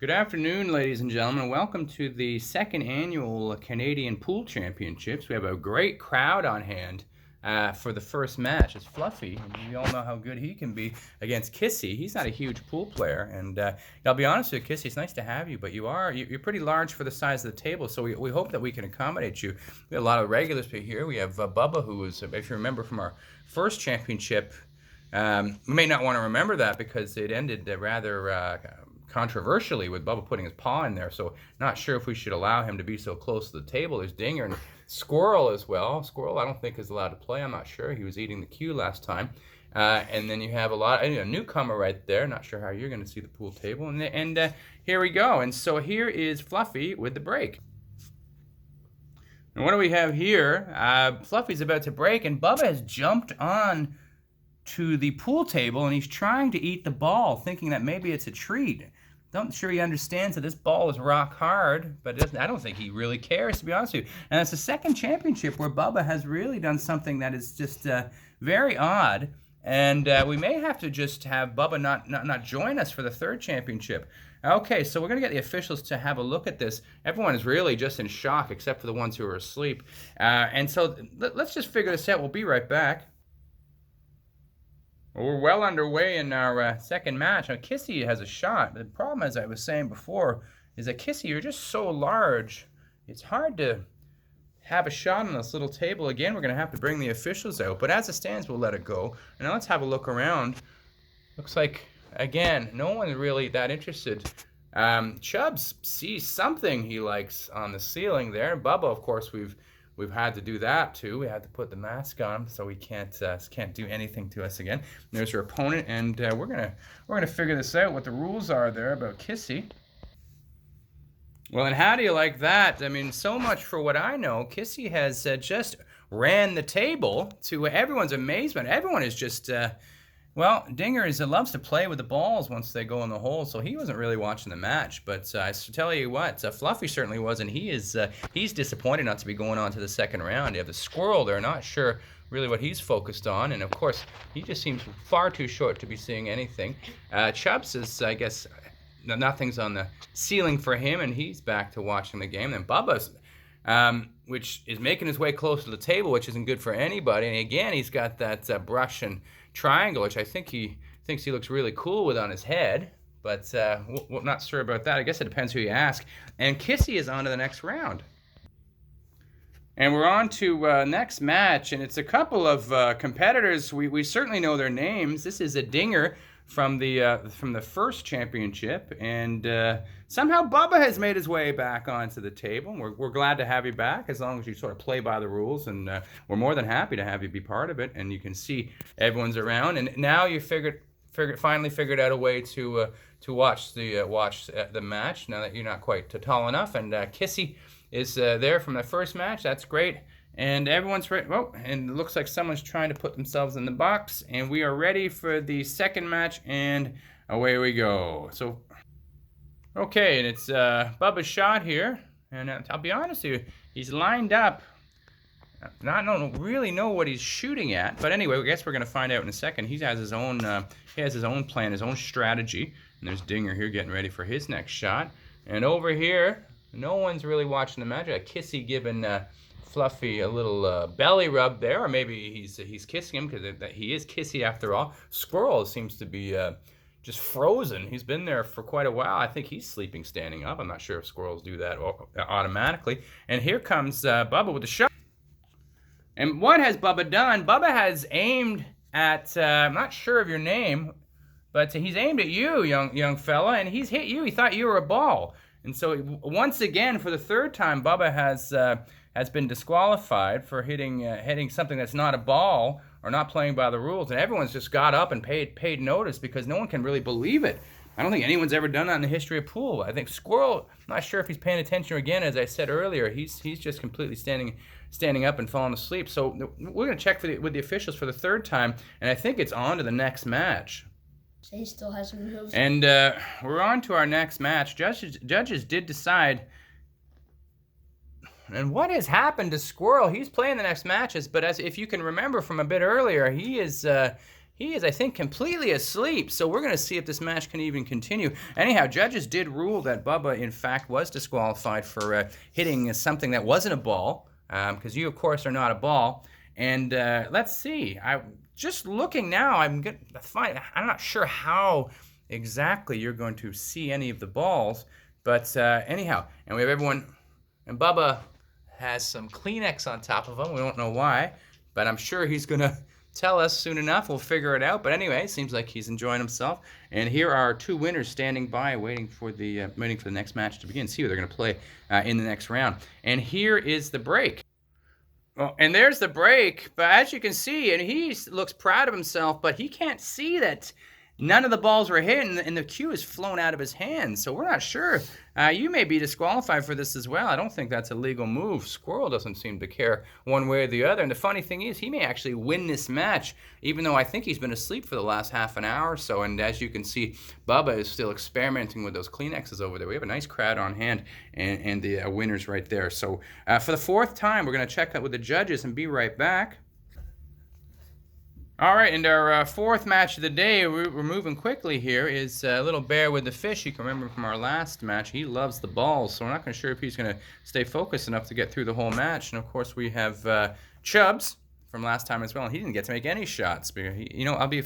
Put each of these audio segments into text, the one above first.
Good afternoon, ladies and gentlemen. Welcome to the second annual Canadian Pool Championships. We have a great crowd on hand for the first match. It's Fluffy, and we all know how good he can be against Kissy. He's not a huge pool player, and I'll be honest with you, Kissy, it's nice to have you, but you're pretty large for the size of the table, so we hope that we can accommodate you. We have a lot of regulars here. We have Bubba, who is, if you remember from our first championship, we may not want to remember that because it ended rather controversially with Bubba putting his paw in there, so not sure if we should allow him to be so close to the table. There's Dinger and Squirrel as well. Squirrel I don't think is allowed to play. I'm not sure. He was eating the cue last time. And then you have a newcomer right there. Not sure how you're going to see the pool table. And here we go. And so here is Fluffy with the break. And what do we have here? Fluffy's about to break, and Bubba has jumped on to the pool table, and he's trying to eat the ball, thinking that maybe it's a treat. Not sure he understands that this ball is rock hard, but I don't think he really cares, to be honest with you. And it's the second championship where Bubba has really done something that is just very odd. And we may have to just have Bubba not join us for the third championship. Okay, so we're going to get the officials to have a look at this. Everyone is really just in shock, except for the ones who are asleep. And so let's just figure this out. We'll be right back. We're well underway in our second match. Now, Kissy has a shot. The problem, as I was saying before, is that Kissy, you're just so large. It's hard to have a shot on this little table. Again, we're going to have to bring the officials out. But as it stands, we'll let it go. And now let's have a look around. Looks like, again, no one's really that interested. Chubbs sees something he likes on the ceiling there. Bubba, of course, we've had to do that too. We had to put the mask on, so we can't do anything to us again. And there's your opponent, and we're gonna figure this out. What the rules are there about Kissy. Well, and how do you like that? I mean, so much for what I know. Kissy has just ran the table to everyone's amazement. Everyone is just. Well, Dinger loves to play with the balls once they go in the hole, so he wasn't really watching the match. But I tell you what, Fluffy certainly was, and he's disappointed not to be going on to the second round. You have the Squirrel there, not sure really what he's focused on, and of course, he just seems far too short to be seeing anything. Chubbs is, I guess, nothing's on the ceiling for him, and he's back to watching the game. And Bubba's, which is making his way close to the table, which isn't good for anybody. And again, he's got that brush and triangle, which I think he thinks he looks really cool with on his head, but we're not sure about that. I guess it depends who you ask. And Kissy is on to the next round. And we're on to next match, and it's a couple of competitors. We certainly know their names. This is a Dinger from the first championship, and somehow Bubba has made his way back onto the table. We're glad to have you back, as long as you sort of play by the rules, and we're more than happy to have you be part of it. And you can see everyone's around, and now you finally figured out a way to watch the match. Now that you're not quite tall enough, and Kissy is there from the first match. That's great. And everyone's ready. Oh, and it looks like someone's trying to put themselves in the box. And we are ready for the second match, and away we go. So, okay, and it's Bubba's shot here. And I'll be honest with you, he's lined up. I don't really know what he's shooting at, but anyway, I guess we're going to find out in a second. He has his own plan, his own strategy. And there's Dinger here getting ready for his next shot. And over here, no one's really watching the match. Kissy giving Fluffy a little belly rub there, or maybe he's kissing him because he is Kissy after all. Squirrel seems to be just frozen. He's been there for quite a while. I think he's sleeping standing up. I'm not sure if squirrels do that automatically. And here comes Bubba with the shot. And what has Bubba done? Bubba has aimed at, I'm not sure of your name, but he's aimed at you, young fella, and he's hit you. He thought you were a ball. And so once again, for the third time, Bubba has been disqualified for hitting something that's not a ball or not playing by the rules. And everyone's just got up and paid notice because no one can really believe it. I don't think anyone's ever done that in the history of pool. I think Squirrel, I'm not sure if he's paying attention again. As I said earlier, he's just completely standing up and falling asleep. So we're going to check with the officials for the third time, and I think it's on to the next match. So he still hasn't moved. And we're on to our next match. Judges did decide. And what has happened to Squirrel? He's playing the next matches, but if you can remember from a bit earlier, he he is, I think, completely asleep. So we're going to see if this match can even continue. Anyhow, judges did rule that Bubba, in fact, was disqualified for hitting something that wasn't a ball, because you, of course, are not a ball. And let's see. Just looking now, I'm not sure how exactly you're going to see any of the balls. But anyhow, and we have everyone, and Bubba has some Kleenex on top of him. We don't know why, but I'm sure he's going to tell us soon enough. We'll figure it out. But anyway, it seems like he's enjoying himself. And here are our two winners standing by, waiting for the next match to begin. See who they're going to play in the next round. And here is the break. Well, and there's the break. But as you can see, and he looks proud of himself, but he can't see that none of the balls were hit, and the cue is flown out of his hands. So we're not sure. You may be disqualified for this as well. I don't think that's a legal move. Squirrel doesn't seem to care one way or the other. And the funny thing is, he may actually win this match, even though I think he's been asleep for the last half an hour or so. And as you can see, Bubba is still experimenting with those Kleenexes over there. We have a nice crowd on hand, and the winners right there. So for the fourth time, we're going to check out with the judges and be right back. All right, and our fourth match of the day, we're moving quickly here, is Little Bear with the Fish. You can remember from our last match, he loves the balls, so we're not sure if he's going to stay focused enough to get through the whole match. And, of course, we have Chubbs from last time as well, and he didn't get to make any shots. But I'll be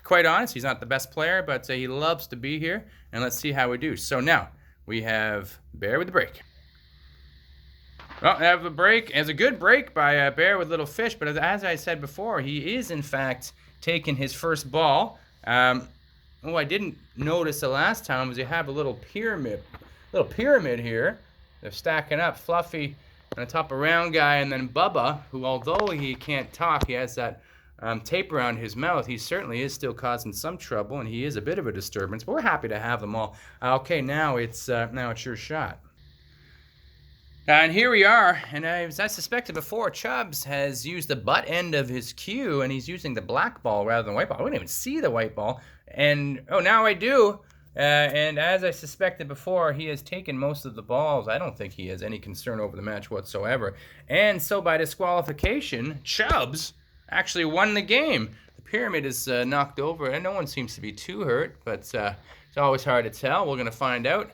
quite honest, he's not the best player, but he loves to be here, and let's see how we do. So now we have Bear with the break. Well, have a break. It's a good break by Bear with Little Fish, but as I said before, he is in fact taking his first ball. I didn't notice the last time was you have a little pyramid here. They're stacking up Fluffy on the top of round guy, and then Bubba, who although he can't talk, he has that tape around his mouth. He certainly is still causing some trouble, and he is a bit of a disturbance. But we're happy to have them all. Okay, now it's your shot. And here we are, and as I suspected before, Chubbs has used the butt end of his cue, and he's using the black ball rather than the white ball. I wouldn't even see the white ball, and now I do. And as I suspected before, he has taken most of the balls. I don't think he has any concern over the match whatsoever. And so by disqualification, Chubbs actually won the game. The pyramid is knocked over, and no one seems to be too hurt, but it's always hard to tell. We're going to find out.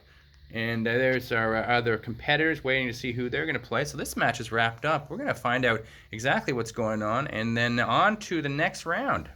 And there's our other competitors waiting to see who they're going to play. So this match is wrapped up. We're going to find out exactly what's going on, and then on to the next round.